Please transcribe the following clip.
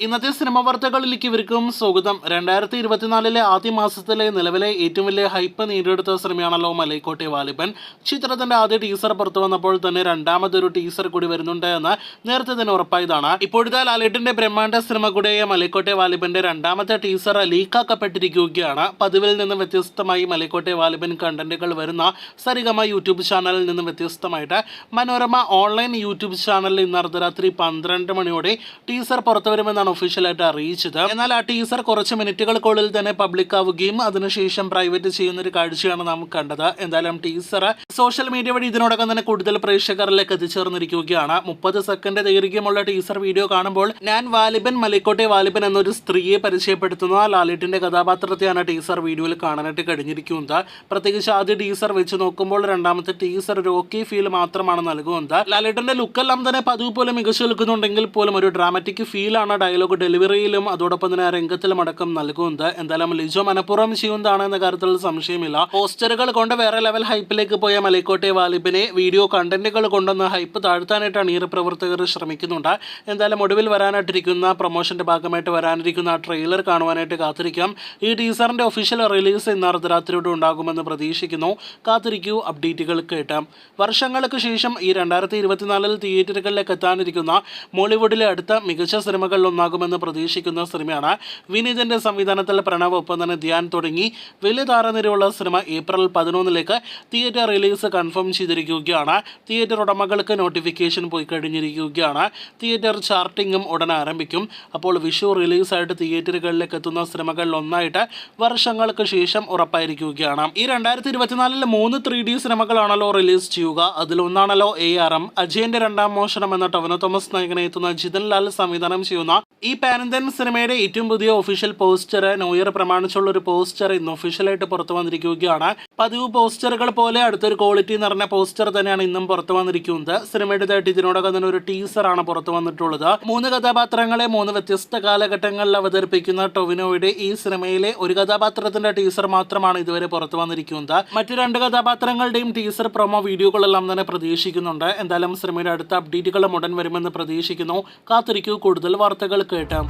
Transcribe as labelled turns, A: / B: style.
A: ഇന്നത്തെ സിനിമ വാർത്തകളിലേക്ക് ഇവർക്കും സ്വാഗതം. 2024 ആദ്യ മാസത്തിലെ നിലവിലെ ഏറ്റവും വലിയ ഹൈപ്പ് നേടിയെടുത്ത സിനിമയാണല്ലോ മലൈക്കോട്ടെ വാലിബൻ. ചിത്രത്തിന്റെ ആദ്യ ടീസർ പുറത്തു വന്നപ്പോൾ തന്നെ രണ്ടാമതൊരു ടീസർ കൂടി വരുന്നുണ്ട് എന്ന് നേരത്തെ തന്നെ ഉറപ്പായതാണ്. ഇപ്പോഴത്തെ ലാലേട്ടന്റെ ബ്രഹ്മാണ്ഡ സിനിമ കൂടിയായ മലൈക്കോട്ടെ വാലിബന്റെ രണ്ടാമത്തെ ടീസർ ലീക്കാക്കപ്പെട്ടിരിക്കുകയാണ്. പതിവിൽ നിന്ന് വ്യത്യസ്തമായി മലൈക്കോട്ടെ വാലിബൻ കണ്ടന്റുകൾ വരുന്ന സരിഗമ യൂട്യൂബ് ചാനലിൽ നിന്ന് വ്യത്യസ്തമായിട്ട് മനോരമ ഓൺലൈൻ യൂട്യൂബ് ചാനലിൽ ഇന്ന് അർദ്ധരാത്രി 12 മണിയോടെ ടീസർ പുറത്തു വരുമെന്നാണ് ഒഫീഷ്യലായിട്ട് അറിയിച്ചത്. എന്നാൽ ആ ടീസർ കുറച്ച് മിനിറ്റുകൾക്കുള്ളിൽ തന്നെ പബ്ലിക് ആവുകയും അതിനുശേഷം പ്രൈവറ്റ് ചെയ്യുന്ന ഒരു കാഴ്ചയാണ് നാം കണ്ടത്. എന്തായാലും ടീസർ സോഷ്യൽ മീഡിയ വഴി ഇതിനോടകം തന്നെ കൂടുതൽ പ്രേക്ഷകരിലേക്ക് എത്തിച്ചേർന്നിരിക്കുകയാണ്. 30 സെക്കൻഡ് ദൈർഘ്യമുള്ള ടീസർ വീഡിയോ കാണുമ്പോൾ ഞാൻ വാലിബൻ മലൈക്കോട്ടെ വാലിബൻ എന്നൊരു സ്ത്രീയെ പരിചയപ്പെടുത്തുന്ന ലാലേട്ടിന്റെ കഥാപാത്രത്തെയാണ് ടീസർ വീഡിയോയിൽ കാണാനായിട്ട് കഴിഞ്ഞിരിക്കുന്നത്. പ്രത്യേകിച്ച് ആദ്യ ടീസർ വെച്ച് നോക്കുമ്പോൾ രണ്ടാമത്തെ ടീസർ ഒരു ഓക്കെ ഫീൽ മാത്രമാണ് നൽകുന്നത്. ലാലേട്ടിന്റെ ലുക്കെല്ലാം തന്നെ പതിവ് പോലെ മികച്ചു നിൽക്കുന്നുണ്ടെങ്കിൽ പോലും ഒരു ഡ്രാമാറ്റിക് ഫീലാണ് ഡയലോഗ് ഡെലിവറിയിലും അതോടൊപ്പം തന്നെ രംഗത്തിലും അടക്കം നൽകുന്നത്. എന്തായാലും ലിജോ മനഃപൂർവ്വം ചെയ്യുന്നതാണ് എന്ന കാര്യത്തിൽ സംശയമില്ല. പോസ്റ്ററുകൾ കൊണ്ട് വേറെ ലെവൽ ഹൈപ്പിലേക്ക് പോയ മലൈക്കോട്ടെ വാലിബിനെ വീഡിയോ കണ്ടന്റുകൾ കൊണ്ടൊന്ന് ഹൈപ്പ് താഴ്ത്താനായിട്ടാണ് ഈ പ്രവർത്തകർ ശ്രമിക്കുന്നുണ്ട്. എന്തായാലും ഒടുവിൽ വരാനായിട്ടിരിക്കുന്ന പ്രൊമോഷന്റെ ഭാഗമായിട്ട് വരാനിരിക്കുന്ന ട്രെയിലർ കാണുവാനായിട്ട് കാത്തിരിക്കാം. ഈ ടീസറിന്റെ ഒഫീഷ്യൽ റിലീസ് ഇന്ന് അർദ്ധരാത്രിയോടെ ഉണ്ടാകുമെന്ന് പ്രതീക്ഷിക്കുന്നു. കാത്തിരിക്കൂ, അപ്ഡേറ്റുകൾ കേട്ടാം. വർഷങ്ങൾക്ക് ശേഷം ഈ 2024 തിയേറ്ററുകളിലേക്ക് എത്താനിരിക്കുന്ന മോളിവുഡിലെ അടുത്ത മികച്ച സിനിമകളിൽ ഒന്നാകുമെന്ന് പ്രതീക്ഷിക്കുന്ന സിനിമയാണ്. വിനീതിന്റെ സംവിധാനത്തിൽ പ്രണവ് ഒപ്പം തന്നെ ധ്യാൻ തുടങ്ങി വലിയ താരനിരയുള്ള സിനിമ ഏപ്രിൽ 11 തിയേറ്റർ റിലീസ് കൺഫേം ചെയ്തിരിക്കുകയാണ്. തിയേറ്റർ ഉടമകൾക്ക് നോട്ടിഫിക്കേഷൻ പോയി കഴിഞ്ഞിരിക്കുകയാണ്. തിയേറ്റർ ചാർട്ടിങ്ങും ഉടൻ ആരംഭിക്കും. അപ്പോൾ വിഷു റിലീസായിട്ട് തിയേറ്ററുകളിലേക്ക് എത്തുന്ന സിനിമകളിൽ ഒന്നായിട്ട് വർഷങ്ങൾക്ക് ശേഷം ഉറപ്പായിരിക്കുകയാണ്. ഈ 2024 3 3D സിനിമകളാണല്ലോ റിലീസ് ചെയ്യുക. അതിലൊന്നാണല്ലോ ARM. അജയന്റെ രണ്ടാം മോഷണം എന്ന ടൊവിനോ തോമസ് നായകനെ എത്തുന്ന ജിതൻ ലാൽ സംവിധാനം ചെയ്യുന്ന ഈ പാൻ ഇന്ത്യൻ സിനിമയുടെ ഏറ്റവും പുതിയ ഒഫീഷ്യൽ പോസ്റ്റർ, ന്യൂ ഇയർ പ്രമാണിച്ചുള്ള ഒരു പോസ്റ്റർ ഇന്ന് ഒഫീഷ്യലായിട്ട് പുറത്തു വന്നിരിക്കുകയാണ്. പതിവ് പോസ്റ്ററുകൾ പോലെ അടുത്തൊരു ക്വാളിറ്റി നിറഞ്ഞ പോസ്റ്റർ തന്നെയാണ് ഇന്നും പുറത്തു വന്നിരിക്കുന്നത്. സിനിമയുടേതായിട്ട് ഇതിനോടകം തന്നെ ഒരു ടീസറാണ് പുറത്തു വന്നിട്ടുള്ളത്. 3 കഥാപാത്രങ്ങളെ 3 വ്യത്യസ്ത കാലഘട്ടങ്ങളിൽ അവതരിപ്പിക്കുന്ന ടൊവിനോയുടെ ഈ സിനിമയിലെ ഒരു കഥാപാത്രത്തിന്റെ ടീസർ മാത്രമാണ് ഇതുവരെ പുറത്തു വന്നിരിക്കുന്നത്. മറ്റു 2 കഥാപാത്രങ്ങളുടെയും ടീസർ പ്രൊമോ വീഡിയോകളെല്ലാം തന്നെ പ്രതീക്ഷിക്കുന്നുണ്ട്. എന്തായാലും സിനിമയുടെ അടുത്ത അപ്ഡേറ്റുകളും ഉടൻ വരുമെന്ന് പ്രതീക്ഷിക്കുന്നു. കാത്തിരിക്കൂ, കൂടുതൽ വാർത്തകൾ കേട്ടാം.